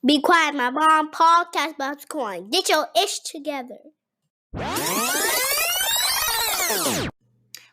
Be quiet, my mom podcast about coin. Get your ish together.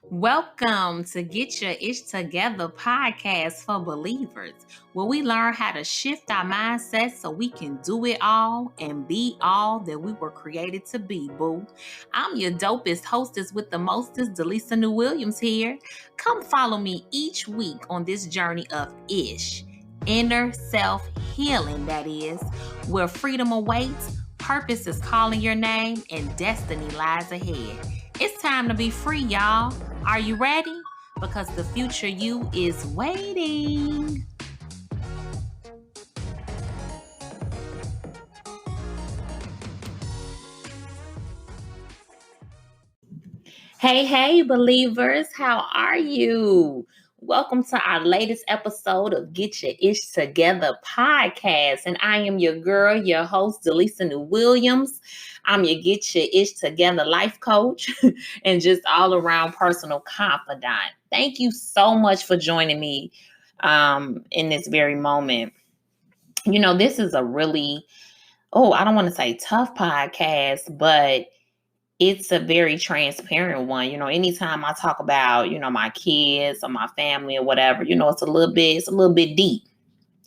Welcome to Get Your I.H Together podcast for believers, where we learn how to shift our mindset so we can do it all and be all that we were created to be, boo. I'm your dopest hostess with the mostest, DeLisa New Williams here. Come follow me each week on this journey of ish, inner self-healing, that is, where freedom awaits, purpose is calling your name, and destiny lies ahead. It's time to be free, y'all. Are you ready? Because the future you is waiting. Hey, believers, how are you? Welcome to our latest episode of Get Your I.H Together podcast. And I am your girl, your host, DeLisa New Williams. I'm your Get Your I.H Together life coach and just all around personal confidant. Thank you so much for joining me in this very moment. You know, this is a really, I don't want to say tough podcast, but it's a very transparent one. You know, anytime I talk about, my kids or my family or whatever, it's a little bit deep.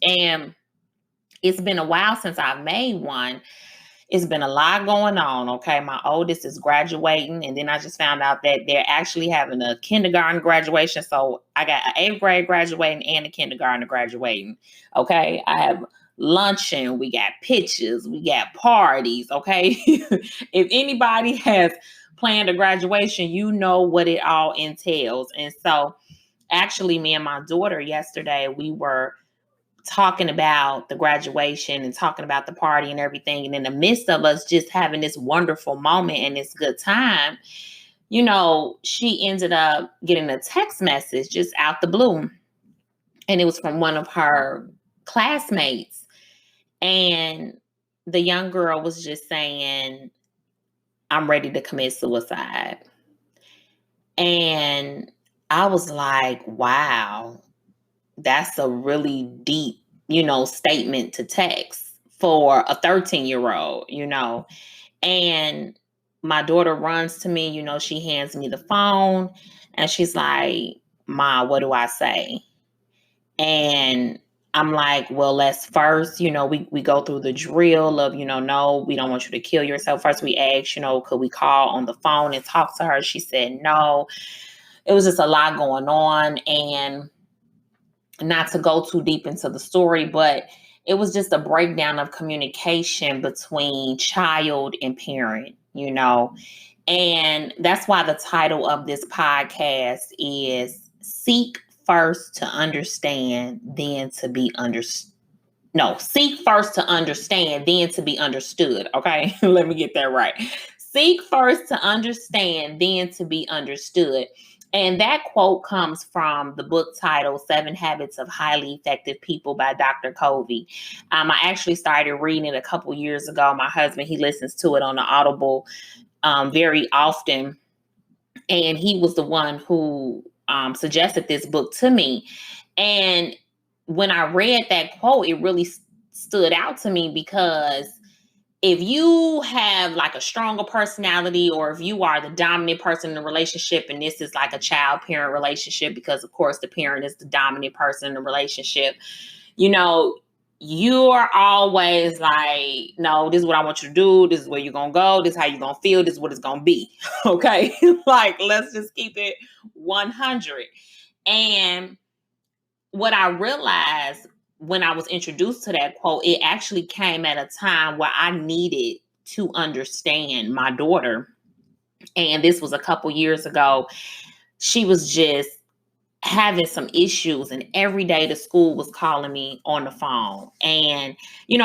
And it's been a while since I've made one. It's been a lot going on. Okay. My oldest is graduating. And then I just found out that they're actually having a kindergarten graduation. So I got an 8th grade graduating and a kindergarten graduating. Okay. I have luncheon, we got pictures, we got parties. Okay. If anybody has planned a graduation, you know what it all entails. And so actually me and my daughter yesterday, we were talking about the graduation and talking about the party and everything. And in the midst of us just having this wonderful moment and this good time, she ended up getting a text message just out the blue. And it was from one of her classmates. And the young girl was just saying, I'm ready to commit suicide. And I was like, wow, that's a really deep, statement to text for a 13-year-old, And my daughter runs to me, she hands me the phone and she's like, Ma, what do I say? And I'm like, well, let's first, we go through the drill of, no, we don't want you to kill yourself. First, we asked, could we call on the phone and talk to her? She said no. It was just a lot going on. And not to go too deep into the story, but it was just a breakdown of communication between child and parent, And that's why the title of this podcast is Seek First to Understand, Then to Be Understood. No, seek first to understand, then to be understood. Okay, let me get that right. Seek first to understand, then to be understood. And that quote comes from the book titled 7 Habits of Highly Effective People by Dr. Covey. I actually started reading it a couple years ago. My husband, he listens to it on the Audible very often. And he was the one who suggested this book to me. And when I read that quote, it really stood out to me because if you have like a stronger personality, or if you are the dominant person in the relationship, and this is like a child-parent relationship, because of course the parent is the dominant person in the relationship, you are always like, no, this is what I want you to do. This is where you're going to go. This is how you're going to feel. This is what it's going to be. Okay. Like, let's just keep it 100. And what I realized when I was introduced to that quote, it actually came at a time where I needed to understand my daughter. And this was a couple years ago. She was just having some issues, and every day the school was calling me on the phone. And,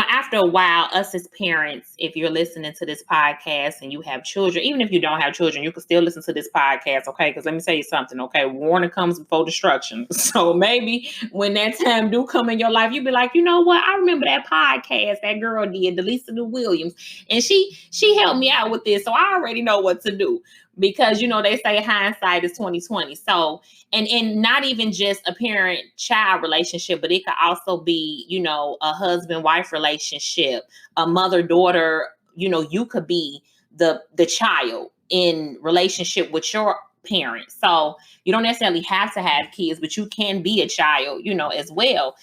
after a while, us as parents, if you're listening to this podcast and you have children, even if you don't have children, you can still listen to this podcast. Okay. Because let me tell you something. Okay. Warning comes before destruction. So maybe when that time do come in your life, you'll be like, you know what? I remember that podcast that girl did, DeLisa New Williams, and she helped me out with this. So I already know what to do. because they say hindsight is 2020. So, and not even just a parent-child relationship, but it could also be, a husband-wife relationship, a mother-daughter. You could be the child in relationship with your parents. So you don't necessarily have to have kids, but you can be a child, as well.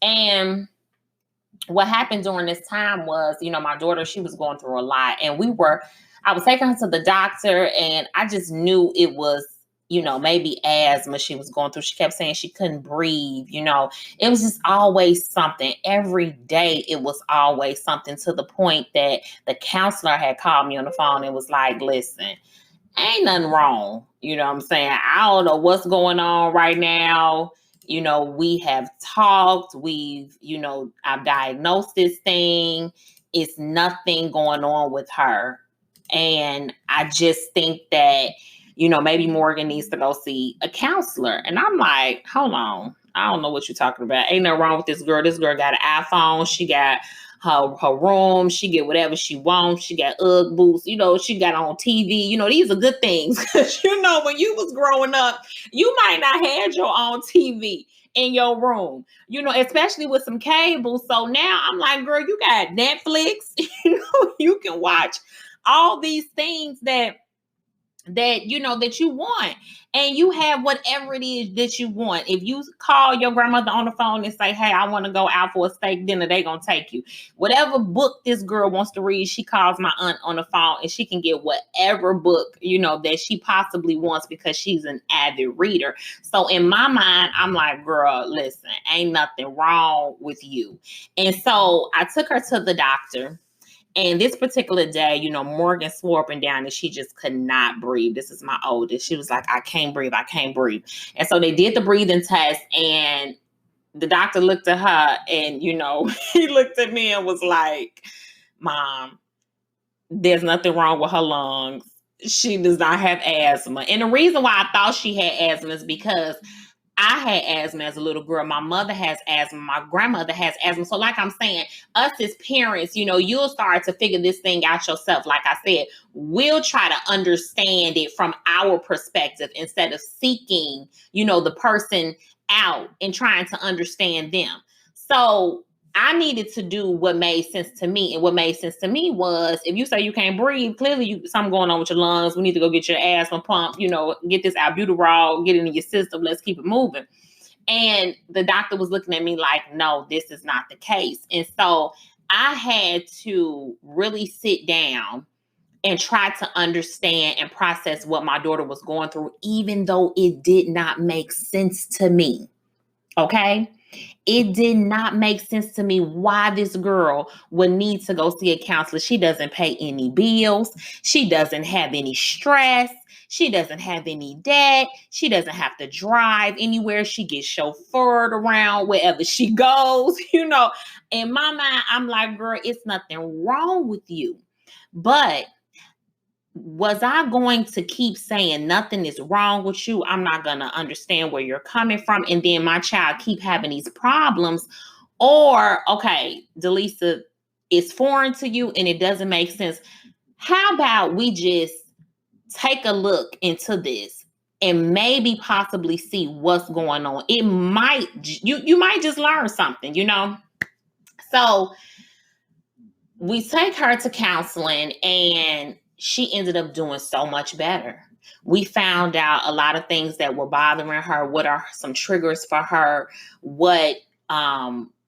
And what happened during this time was, my daughter, she was going through a lot, and I was taking her to the doctor, and I just knew it was, maybe asthma she was going through. She kept saying she couldn't breathe. It was just always something. Every day it was always something, to the point that the counselor had called me on the phone and was like, listen, ain't nothing wrong. You know what I'm saying? I don't know what's going on right now. We have talked. I've diagnosed this thing. It's nothing going on with her. And I just think that, maybe Morgan needs to go see a counselor. And I'm like, hold on. I don't know what you're talking about. Ain't nothing wrong with this girl. This girl got an iPhone. She got her room. She get whatever she wants. She got Ugg boots. She got on TV. These are good things. Because, when you was growing up, you might not have your own TV in your room, especially with some cable. So now I'm like, girl, you got Netflix. You can watch all these things that you want, and you have whatever it is that you want. If you call your grandmother on the phone and say, hey, I want to go out for a steak dinner, they gonna take you. Whatever book this girl wants to read, she calls my aunt on the phone, and she can get whatever book that she possibly wants, because she's an avid reader. So in my mind, I'm like, girl, listen, ain't nothing wrong with you. And so I took her to the doctor. And this particular day, Morgan swore up and down that she just could not breathe. This is my oldest. She was like, I can't breathe. I can't breathe. And so they did the breathing test, and the doctor looked at her, and, he looked at me and was like, Mom, there's nothing wrong with her lungs. She does not have asthma. And the reason why I thought she had asthma is because I had asthma as a little girl. My mother has asthma. My grandmother has asthma. So like I'm saying, us as parents, you'll start to figure this thing out yourself. Like I said, we'll try to understand it from our perspective instead of seeking, the person out and trying to understand them. So I needed to do what made sense to me. And what made sense to me was, if you say you can't breathe, clearly something going on with your lungs. We need to go get your asthma pump, get this albuterol, get it in your system. Let's keep it moving. And the doctor was looking at me like, no, this is not the case. And so I had to really sit down and try to understand and process what my daughter was going through, even though it did not make sense to me. Okay? It did not make sense to me why this girl would need to go see a counselor. She doesn't pay any bills. She doesn't have any stress. She doesn't have any debt. She doesn't have to drive anywhere. She gets chauffeured around wherever she goes. In my mind, I'm like, girl, it's nothing wrong with you. But was I going to keep saying nothing is wrong with you? I'm not going to understand where you're coming from. And then my child keep having these problems. Or, okay, DeLisa is foreign to you and it doesn't make sense. How about we just take a look into this and maybe possibly see what's going on? It might, you might just learn something, So we take her to counseling, and she ended up doing so much better. We found out a lot of things that were bothering her. What are some triggers for her? What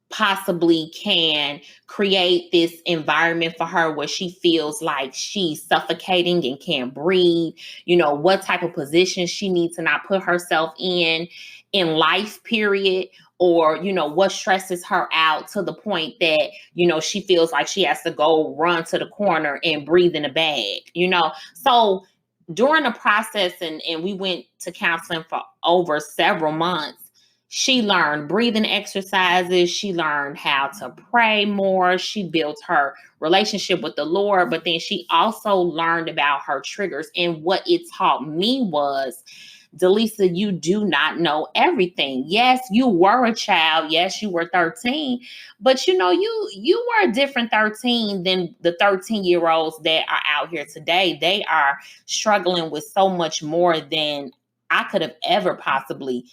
possibly can create this environment for her where she feels like she's suffocating and can't breathe? What type of position she needs to not put herself in life, period. Or, what stresses her out to the point that, she feels like she has to go run to the corner and breathe in a bag, So during the process, and we went to counseling for over several months, she learned breathing exercises. She learned how to pray more. She built her relationship with the Lord, but then she also learned about her triggers. And what it taught me was DeLisa, you do not know everything. Yes, you were a child. Yes, you were 13, but you were a different 13 than the 13-year-olds that are out here today. They are struggling with so much more than I could have ever possibly,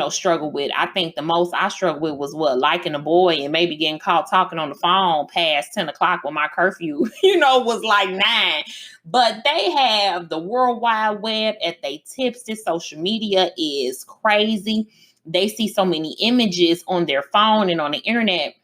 struggled with. I think the most I struggled with was liking a boy and maybe getting caught talking on the phone past 10 o'clock when my curfew, was like 9. But they have the World Wide Web at their tips. This social media is crazy. They see so many images on their phone and on the internet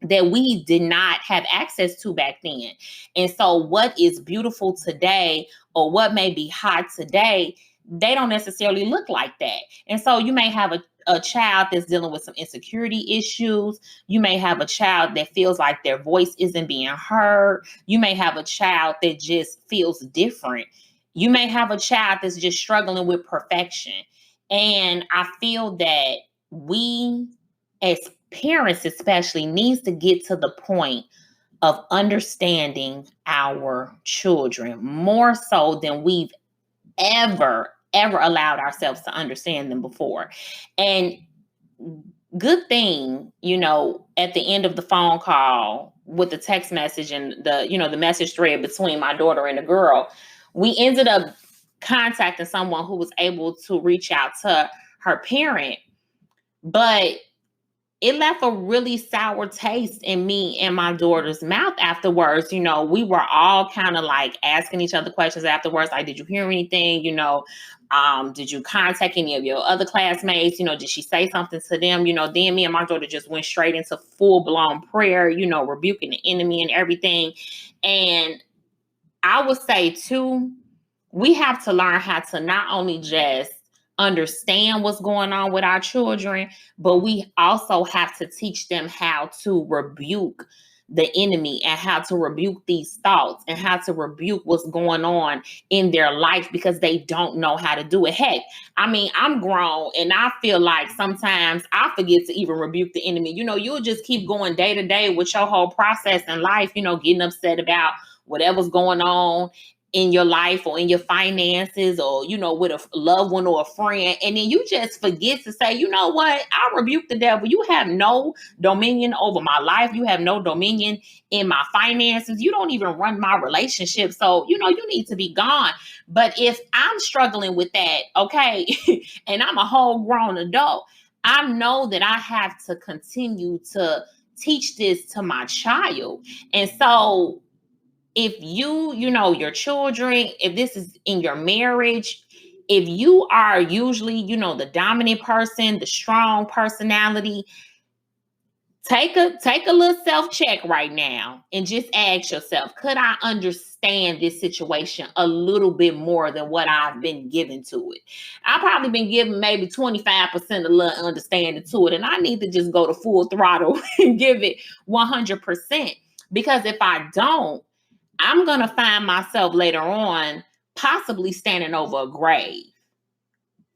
that we did not have access to back then. And so what is beautiful today or what may be hot today, they don't necessarily look like that. And so you may have a child that's dealing with some insecurity issues. You may have a child that feels like their voice isn't being heard. You may have a child that just feels different. You may have a child that's just struggling with perfection. And I feel that we, as parents especially, needs to get to the point of understanding our children more so than we've ever allowed ourselves to understand them before. And good thing, at the end of the phone call with the text message and the message thread between my daughter and the girl, we ended up contacting someone who was able to reach out to her parent. But it left a really sour taste in me and my daughter's mouth afterwards. We were all kind of like asking each other questions afterwards. Like, did you hear anything? Did you contact any of your other classmates? Did she say something to them? Then me and my daughter just went straight into full-blown prayer, rebuking the enemy and everything. And I would say too, we have to learn how to not only just understand what's going on with our children, but we also have to teach them how to rebuke the enemy and how to rebuke these thoughts and how to rebuke what's going on in their life because they don't know how to do it. Heck, I'm grown and I feel like sometimes I forget to even rebuke the enemy. You'll just keep going day to day with your whole process in life, getting upset about whatever's going on in your life or in your finances or, with a loved one or a friend. And then you just forget to say, you know what? I rebuke the devil. You have no dominion over my life. You have no dominion in my finances. You don't even run my relationship. So, you need to be gone. But if I'm struggling with that, okay, and I'm a whole grown adult, I know that I have to continue to teach this to my child. And so if your children, if this is in your marriage, if you are usually, the dominant person, the strong personality, take a little self-check right now and just ask yourself, could I understand this situation a little bit more than what I've been given to it? I've probably been given maybe 25% of little understanding to it, and I need to just go to full throttle and give it 100%. Because if I don't, I'm going to find myself later on possibly standing over a grave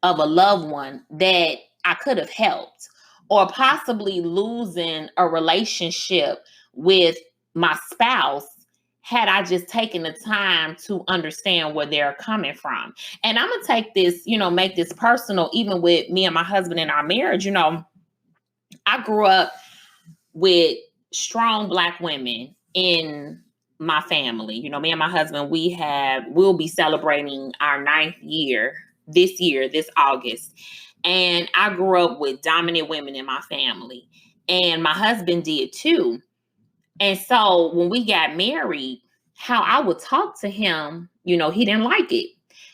of a loved one that I could have helped, or possibly losing a relationship with my spouse had I just taken the time to understand where they're coming from. And I'm going to take this, make this personal, even with me and my husband in our marriage. I grew up with strong Black women in my family. Me and my husband, we'll be celebrating our 9th year this August. And I grew up with dominant women in my family. And my husband did too. And so when we got married, how I would talk to him, he didn't like it.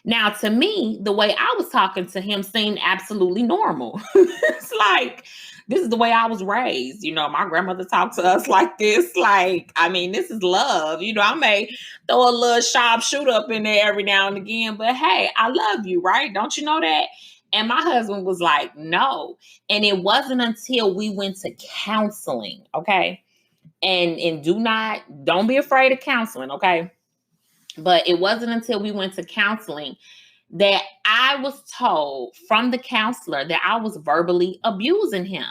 Now, to me, the way I was talking to him seemed absolutely normal. It's like, this is the way I was raised. My grandmother talked to us like this. Like, this is love. I may throw a little sharp shoot up in there every now and again, but hey, I love you, right? Don't you know that? And my husband was like, no. And it wasn't until we went to counseling, okay? And don't be afraid of counseling, okay? But it wasn't until we went to counseling that I was told from the counselor that I was verbally abusing him.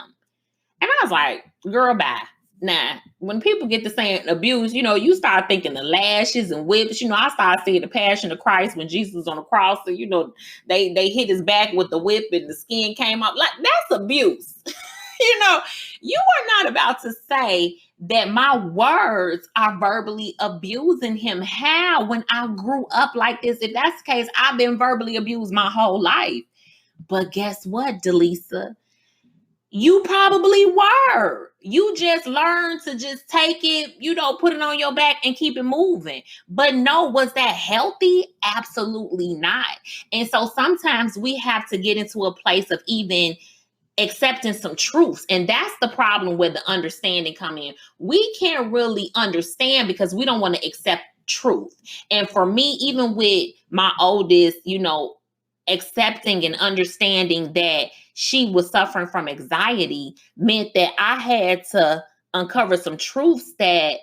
And I was like, girl, bye. Nah, when people get to saying abuse, you start thinking the lashes and whips. I started seeing the Passion of Christ when Jesus was on the cross. So, they hit his back with the whip and the skin came up. Like, that's abuse. You are not about to say that my words are verbally abusing him. How? When I grew up like this, if that's the case, I've been verbally abused my whole life. But guess what, DeLisa? You probably were. You just learned to just take it, put it on your back and keep it moving. But no, was that healthy? Absolutely not. And so sometimes we have to get into a place of even accepting some truths. And that's the problem where the understanding come in. We can't really understand because we don't want to accept truth. And for me, even with my oldest, accepting and understanding that she was suffering from anxiety meant that I had to uncover some truths that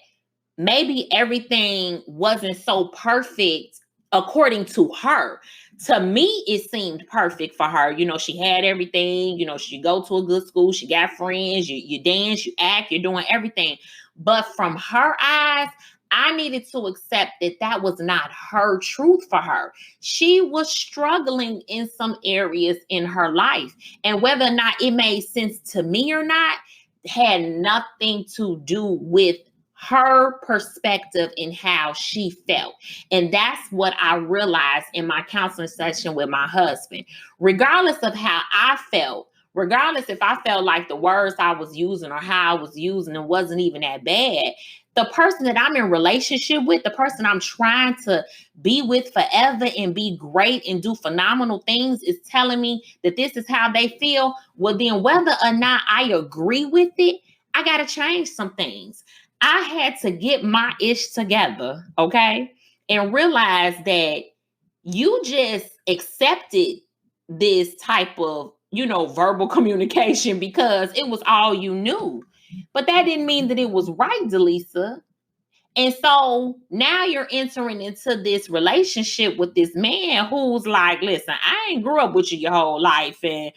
maybe everything wasn't so perfect according to her. To me, it seemed perfect for her. She had everything. She go to a good school. She got friends. You dance, you act, you're doing everything. But from her eyes, I needed to accept that was not her truth for her. She was struggling in some areas in her life. And whether or not it made sense to me or not had nothing to do with her perspective in how she felt. And that's what I realized in my counseling session with my husband. Regardless of how I felt, regardless if I felt like the words I was using or how I was using it wasn't even that bad, the person that I'm in relationship with, the person I'm trying to be with forever and be great and do phenomenal things is telling me that this is how they feel. Well, then whether or not I agree with it, I got to change some things. I had to get my ish together, okay? And realize that you just accepted this type of, verbal communication because it was all you knew. But that didn't mean that it was right, DeLisa. And so now you're entering into this relationship with this man who's like, listen, I ain't grew up with you your whole life, and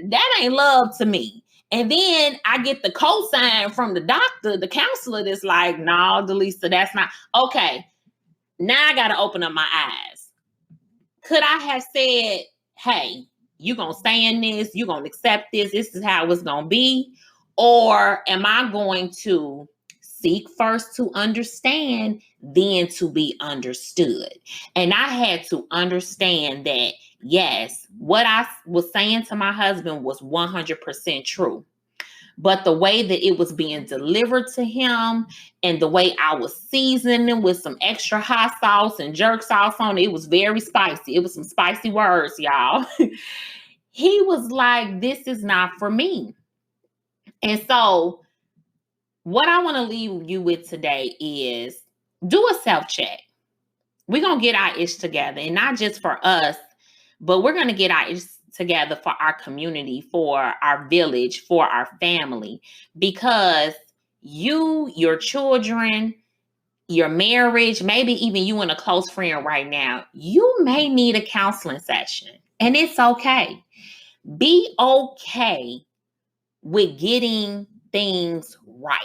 that ain't love to me. And then I get the cosign from the doctor, the counselor, that's like, no, DeLisa, that's not okay. Now I got to open up my eyes. Could I have said, hey, you're going to stay in this, you're going to accept this, this is how it's going to be? Or am I going to seek first to understand, then to be understood? And I had to understand that, yes, what I was saying to my husband was 100% true. But the way that it was being delivered to him and the way I was seasoning with some extra hot sauce and jerk sauce on it, it was very spicy. It was some spicy words, y'all. He was like, this is not for me. And so what I want to leave you with today is do a self-check. We're going to get our ish together, and not just for us, but we're going to get our ish together for our community, for our village, for our family, because you, your children, your marriage, maybe even you and a close friend right now, you may need a counseling session, and it's okay. Be okay with getting things right.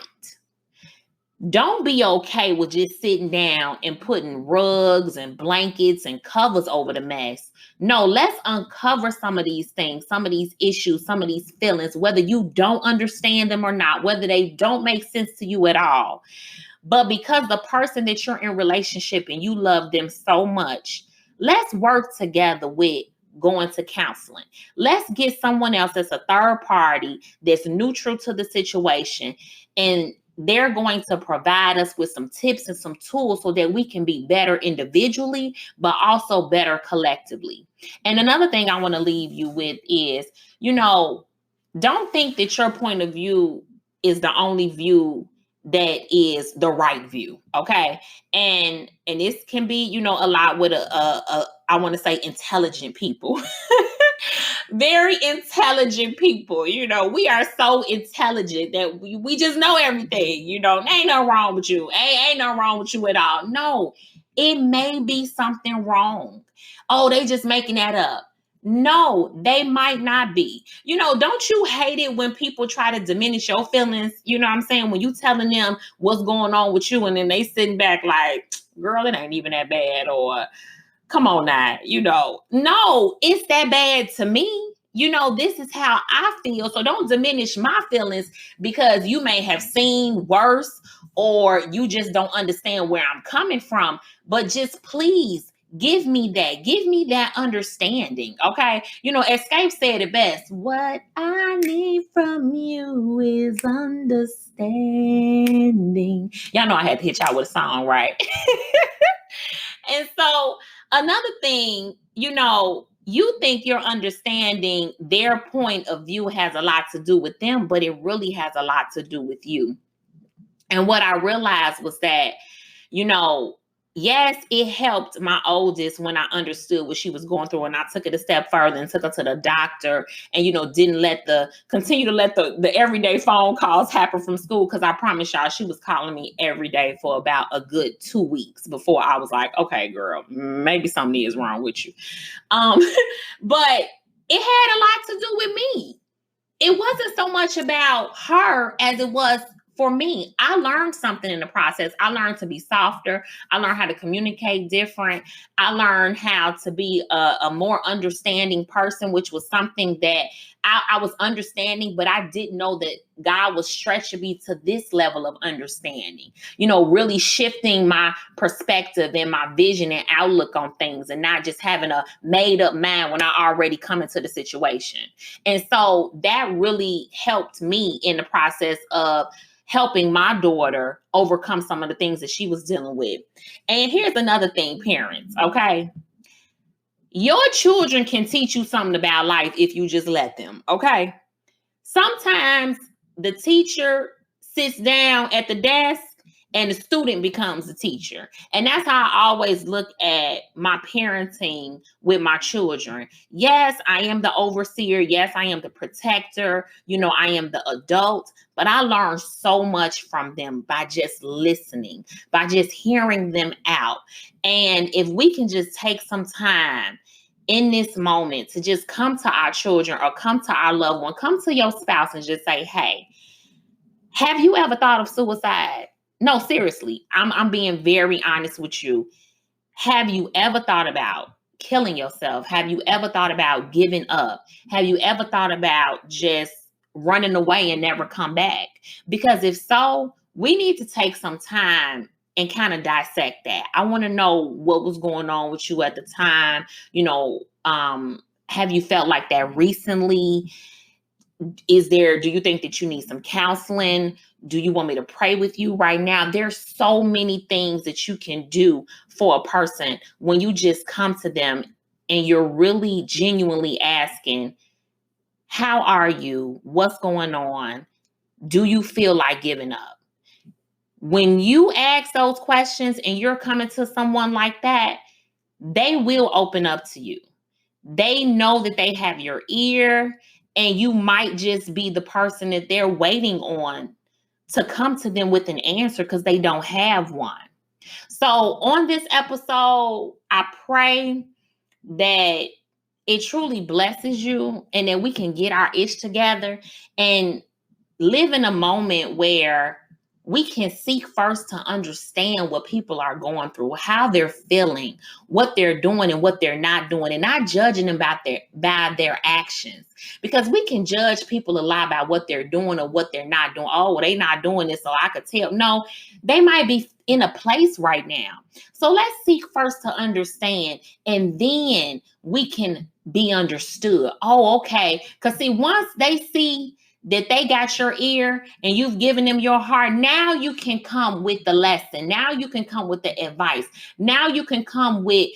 Don't be okay with just sitting down and putting rugs and blankets and covers over the mess. No, let's uncover some of these things, some of these issues, some of these feelings, whether you don't understand them or not, whether they don't make sense to you at all. But because the person that you're in relationship and you love them so much, let's work together with going to counseling. Let's get someone else that's a third party, that's neutral to the situation, and they're going to provide us with some tips and some tools so that we can be better individually, but also better collectively. And another thing I want to leave you with is, don't think that your point of view is the only view that is the right view. Okay. And this can be, a lot with I want to say intelligent people. Very intelligent people. We are so intelligent that we just know everything. Ain't nothing wrong with you. Ain't nothing wrong with you at all. No, it may be something wrong. Oh, they just making that up. No, they might not be. Don't you hate it when people try to diminish your feelings? You know what I'm saying? When you telling them what's going on with you and then they sitting back like, girl, it ain't even that bad, or come on now, no, it's that bad to me. This is how I feel. So don't diminish my feelings because you may have seen worse or you just don't understand where I'm coming from. But just please give me that. Give me that understanding. Okay. Escape said it best. What I need from you is understanding. Y'all know I had to hit y'all with a song, right? And so another thing, you think you're understanding their point of view has a lot to do with them, but it really has a lot to do with you. And what I realized was that, yes, it helped my oldest when I understood what she was going through. And I took it a step further and took her to the doctor and, didn't continue to let the everyday phone calls happen from school. Cause I promise y'all, she was calling me every day for about a good 2 weeks before I was like, okay, girl, maybe something is wrong with you. But it had a lot to do with me. It wasn't so much about her as it was for me. I learned something in the process. I learned to be softer. I learned how to communicate different. I learned how to be a more understanding person, which was something that I was understanding, but I didn't know that God was stretching me to this level of understanding, really shifting my perspective and my vision and outlook on things and not just having a made up mind when I already come into the situation. And so that really helped me in the process of helping my daughter overcome some of the things that she was dealing with. And here's another thing, parents, okay? Your children can teach you something about life if you just let them, okay? Sometimes the teacher sits down at the desk and the student becomes the teacher. And that's how I always look at my parenting with my children. Yes, I am the overseer. Yes, I am the protector. I am the adult. But I learned so much from them by just listening, by just hearing them out. And if we can just take some time in this moment to just come to our children or come to our loved one, come to your spouse and just say, hey, have you ever thought of suicide? No, seriously, I'm being very honest with you. Have you ever thought about killing yourself? Have you ever thought about giving up? Have you ever thought about just running away and never come back? Because if so, we need to take some time and kind of dissect that. I want to know what was going on with you at the time. Have you felt like that recently? Do you think that you need some counseling? Do you want me to pray with you right now? There's so many things that you can do for a person when you just come to them and you're really genuinely asking, how are you? What's going on? Do you feel like giving up? When you ask those questions and you're coming to someone like that, they will open up to you. They know that they have your ear, and you might just be the person that they're waiting on to come to them with an answer because they don't have one. So on this episode, I pray that it truly blesses you and that we can get our ish together and live in a moment where we can seek first to understand what people are going through, how they're feeling, what they're doing and what they're not doing, and not judging them by their actions. Because we can judge people a lot by what they're doing or what they're not doing. Oh, well, they're not doing this, so I could tell. No, they might be in a place right now. So let's seek first to understand, and then we can be understood. Oh, okay. Because see, once they see that they got your ear and you've given them your heart, now you can come with the lesson. Now you can come with the advice. Now you can come with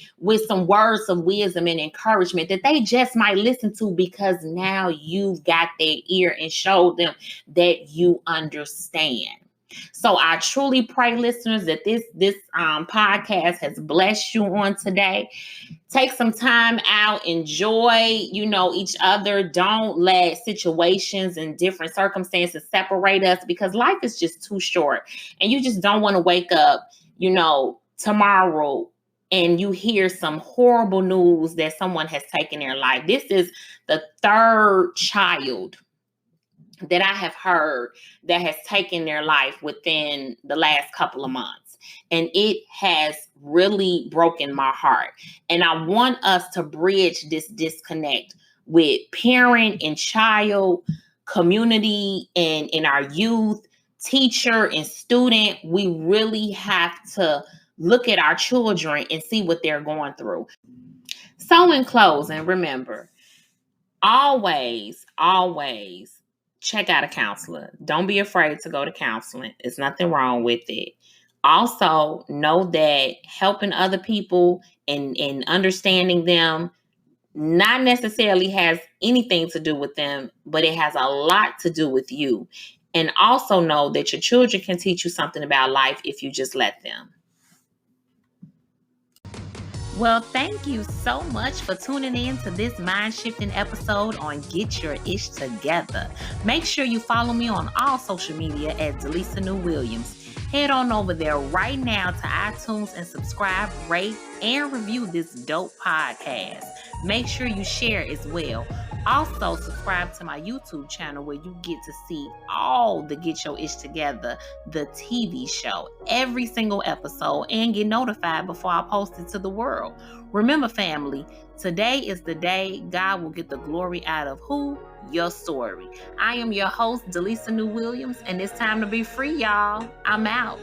some words of wisdom and encouragement that they just might listen to because now you've got their ear and showed them that you understand. So I truly pray, listeners, that this podcast has blessed you on today. Take some time out, enjoy, each other. Don't let situations and different circumstances separate us because life is just too short. And you just don't want to wake up, tomorrow and you hear some horrible news that someone has taken their life. This is the third child that I have heard that has taken their life within the last couple of months. And it has really broken my heart. And I want us to bridge this disconnect with parent and child, community, and in our youth, teacher and student. We really have to look at our children and see what they're going through. So in closing, remember, always check out a counselor. Don't be afraid to go to counseling. There's nothing wrong with it. Also, know that helping other people and understanding them not necessarily has anything to do with them, but it has a lot to do with you. And also know that your children can teach you something about life if you just let them. Well, thank you so much for tuning in to this mind-shifting episode on Get Your I.S.H Together. Make sure you follow me on all social media at DeLisa New Williams. Head on over there right now to iTunes and subscribe, rate, and review this dope podcast. Make sure you share as well. Also, subscribe to my YouTube channel where you get to see all the Get Your I.S.H Together, the TV show, every single episode, and get notified before I post it to the world. Remember, family, today is the day God will get the glory out of who? Your story. I am your host, DeLisa New Williams, and it's time to be free, y'all. I'm out.